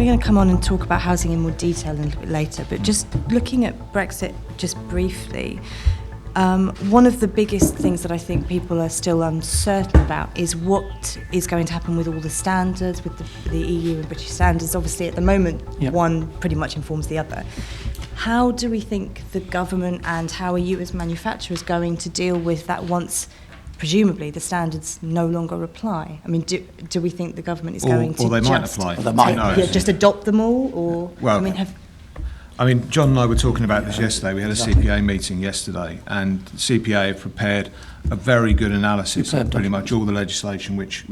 we're going to come on and talk about housing in more detail a little bit later, but just looking at Brexit just briefly, one of the biggest things that I think people are still uncertain about is what is going to happen with all the standards, with the EU and British standards. Obviously, at the moment, one pretty much informs the other. How do we think the government and how are you as manufacturers going to deal with that once, presumably, the standards no longer apply? I mean, do we think the government is going to just adopt them all? Or, well, I mean, John and I were talking about this yesterday. We had a CPA meeting yesterday, and CPA have prepared a very good analysis of pretty much all the legislation which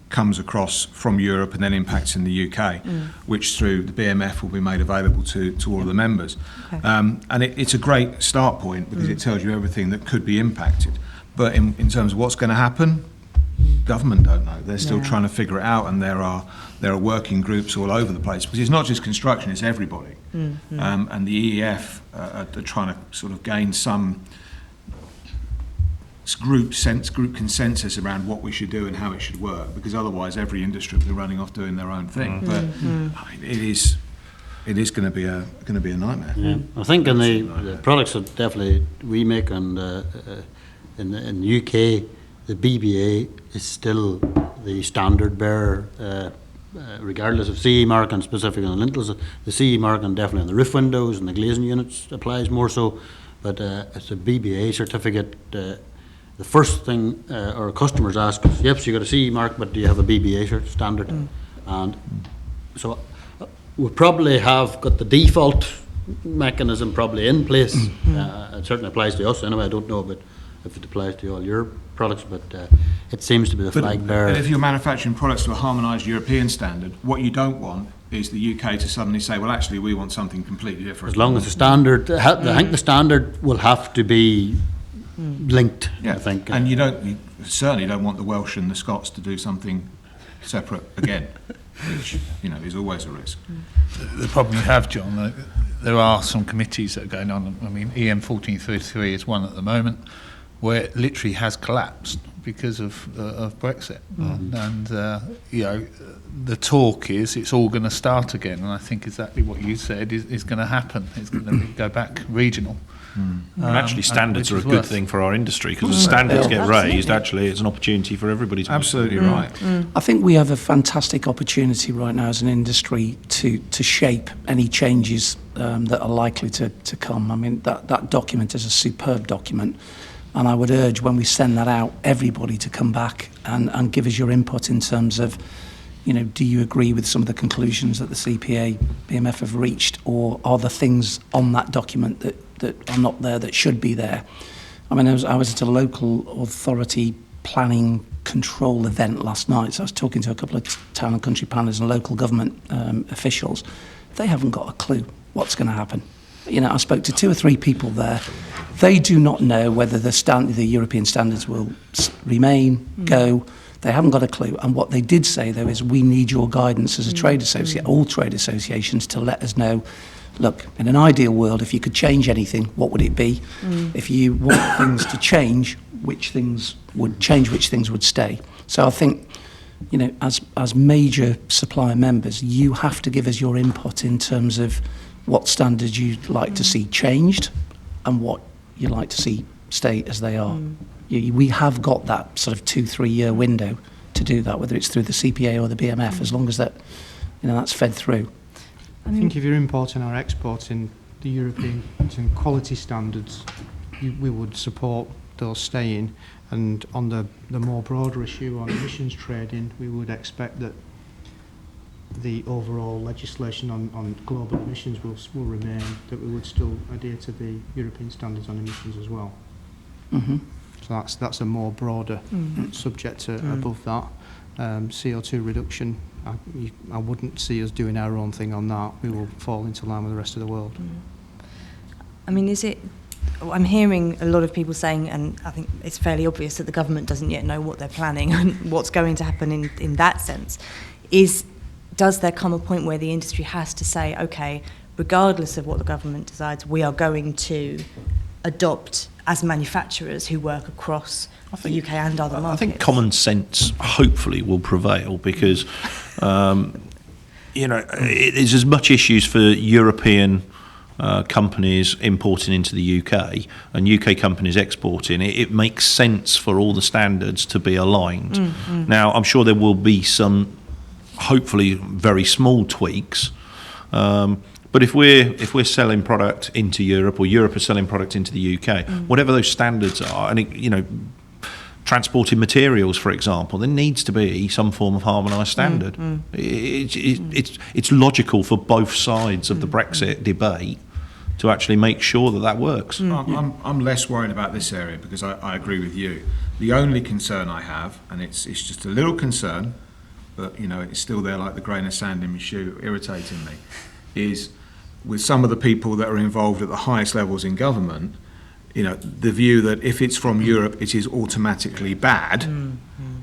comes across from Europe and then impacts in the UK, which through the BMF will be made available to all of the members. Okay. And it's a great start point because it tells you everything that could be impacted. But in terms of what's going to happen, government don't know. They're still trying to figure it out, and there are working groups all over the place because it's not just construction; it's everybody. And the EEF are trying to sort of gain some group consensus around what we should do and how it should work. Because otherwise, every industry will be running off doing their own thing. But it is going to be a nightmare. Yeah. I think in the products that definitely we make, and in the UK, the BBA is still the standard bearer, regardless of CE mark and specifically on the lintels. The CE mark and definitely on the roof windows and the glazing units applies more so, but it's a BBA certificate. The first thing our customers ask us, yep, so you got a CE mark, but do you have a BBA standard? And so we probably have got the default mechanism probably in place. It certainly applies to us anyway. I don't know about if it applies to all your products, but it seems to be the flag bearer. But if you're manufacturing products to a harmonised European standard, what you don't want is the UK to suddenly say, well, actually, we want something completely different. As long as the standard, I think the standard will have to be linked, I think. And you certainly don't want the Welsh and the Scots to do something separate again, which, is always a risk. The problem you have, John, there are some committees that are going on. I mean, EM 1433 is one at the moment, where it literally has collapsed because of Brexit. And the talk is it's all going to start again, and I think exactly what you said is going to happen. It's going to go back regional. And actually standards are a good thing for our industry, because as standards get raised, actually it's an opportunity for everybody to absolutely right. I think we have a fantastic opportunity right now as an industry to shape any changes that are likely to come. I mean, that document is a superb document. And I would urge, when we send that out, everybody to come back and give us your input in terms of, do you agree with some of the conclusions that the CPA, BMF have reached, or are there things on that document that are not there that should be there? I mean, I was at a local authority planning control event last night, so I was talking to a couple of town and country planners and local government officials. They haven't got a clue what's going to happen. I spoke to 2 or 3 people there. They do not know whether the European standards will remain, go. They haven't got a clue. And what they did say, though, is we need your guidance as a trade association, all trade associations, to let us know, look, in an ideal world, if you could change anything, what would it be? If you want things to change, which things would change, which things would stay? So I think, as major supplier members, you have to give us your input in terms of what standards you'd like to see changed and what you'd like to see stay as they are. We have got that sort of 2-3 year window to do that, whether it's through the CPA or the BMF, as long as that, that's fed through. I think if you're importing or exporting the European quality standards, we would support those staying. And on the more broader issue on emissions trading, we would expect that the overall legislation on global emissions will remain, that we would still adhere to the European standards on emissions as well. So that's a more broader subject above that. CO2 reduction, I wouldn't see us doing our own thing on that. We will fall into line with the rest of the world. I mean, I'm hearing a lot of people saying, and I think it's fairly obvious that the government doesn't yet know what they're planning and what's going to happen in that sense, does there come a point where the industry has to say, okay, regardless of what the government decides, we are going to adopt, as manufacturers who work across the UK and other markets? I think common sense hopefully will prevail, because there's as much issues for European companies importing into the UK and UK companies exporting. It makes sense for all the standards to be aligned. Now, I'm sure there will be some, hopefully, very small tweaks. But if we're selling product into Europe, or Europe is selling product into the UK, whatever those standards are, and transporting materials, for example, there needs to be some form of harmonised standard. It's logical for both sides of the Brexit debate to actually make sure that works. I'm less worried about this area because I agree with you. The only concern I have, and it's just a little concern, but it's still there like the grain of sand in my shoe, irritating me, is with some of the people that are involved at the highest levels in government, the view that if it's from Europe, it is automatically bad.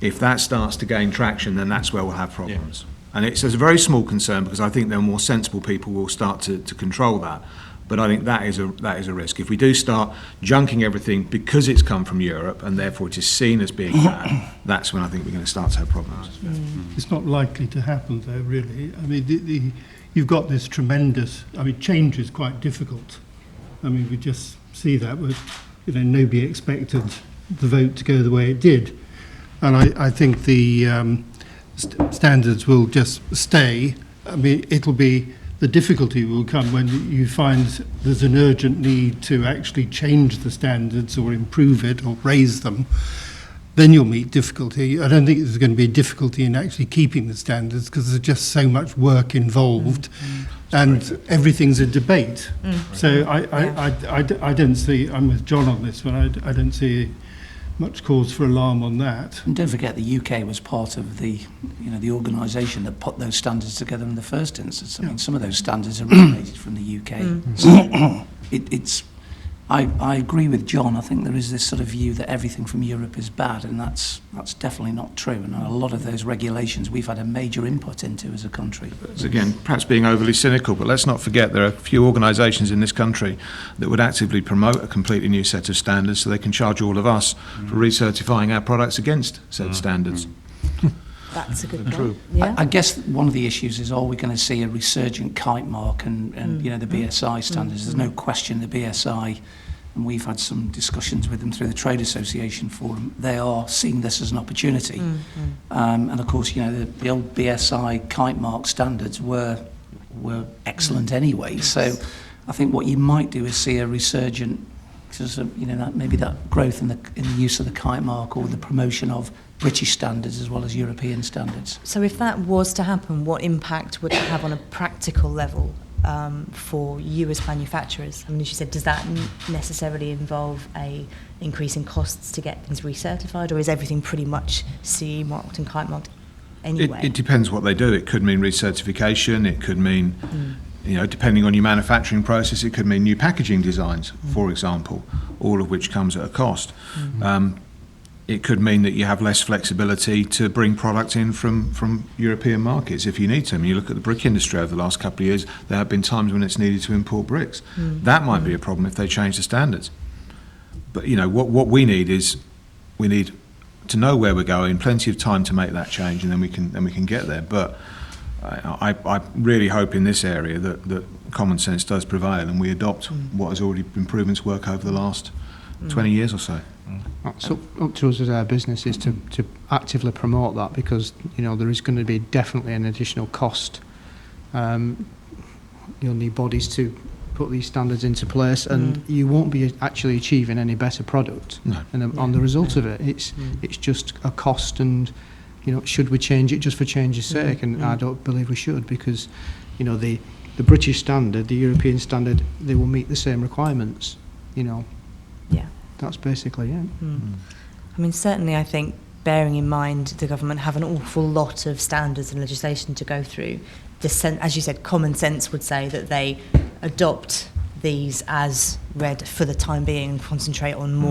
If that starts to gain traction, then that's where we'll have problems. And it's a very small concern because I think the more sensible people will start to control that. But I think that is a risk. If we do start junking everything because it's come from Europe and therefore it is seen as being bad, that's when I think we're going to start to have problems. It's not likely to happen, though, really. I mean, you've got this tremendous... change is quite difficult. We just see that, but nobody expected the vote to go the way it did. And I think the standards will just stay. It'll be... The difficulty will come when you find there's an urgent need to actually change the standards or improve it or raise them. Then you'll meet difficulty. I don't think there's going to be a difficulty in actually keeping the standards because there's just so much work involved, and everything's a debate. So I don't see. I'm with John on this one. I don't see much cause for alarm on that. And don't forget, the UK was part of the organisation that put those standards together in the first instance. Some of those standards originated from the UK. So I agree with John. I think there is this sort of view that everything from Europe is bad, and that's definitely not true. And a lot of those regulations we've had a major input into as a country. It's, again, perhaps being overly cynical, but let's not forget there are a few organisations in this country that would actively promote a completely new set of standards so they can charge all of us for recertifying our products against said standards. That's a good point. Yeah. I guess one of the issues is, are we going to see a resurgent kite mark and the BSI standards? There's no question the BSI, and we've had some discussions with them through the Trade Association Forum, they are seeing this as an opportunity. And of course, the old BSI kite mark standards were excellent anyway. So I think what you might do is see a resurgent, maybe that growth in the use of the kite mark or the promotion of British standards as well as European standards. So if that was to happen, what impact would it have on a practical level for you as manufacturers? As you said, does that necessarily involve a increase in costs to get things recertified, or is everything pretty much CE marked and kite marked anyway? It depends what they do. It could mean recertification. It could mean, depending on your manufacturing process, it could mean new packaging designs, for example, all of which comes at a cost. It could mean that you have less flexibility to bring product in from European markets if you need to. You look at the brick industry over the last couple of years, there have been times when it's needed to import bricks. That might be a problem if they change the standards. But what we need is to know where we're going, plenty of time to make that change, and then we can get there. But I really hope in this area that common sense does prevail and we adopt what has already been proven to work over the last 20 years or so. So up to us as our business is to actively promote that, because there is going to be definitely an additional cost. You'll need bodies to put these standards into place, and you won't be actually achieving any better product. No. And on the result of it, it's just a cost. And should we change it just for change's sake? And I don't believe we should, because the British standard, the European standard, they will meet the same requirements. Yeah. That's basically it. Certainly I think, bearing in mind the government have an awful lot of standards and legislation to go through, as you said, common sense would say that they adopt these as read for the time being and concentrate on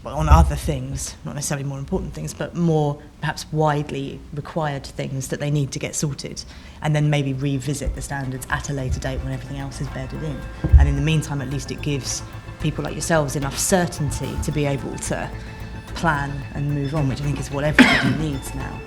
on other things, not necessarily more important things, but more perhaps widely required things that they need to get sorted, and then maybe revisit the standards at a later date when everything else is bedded in. And in the meantime, at least it gives people like yourselves enough certainty to be able to plan and move on, which I think is what everybody needs now.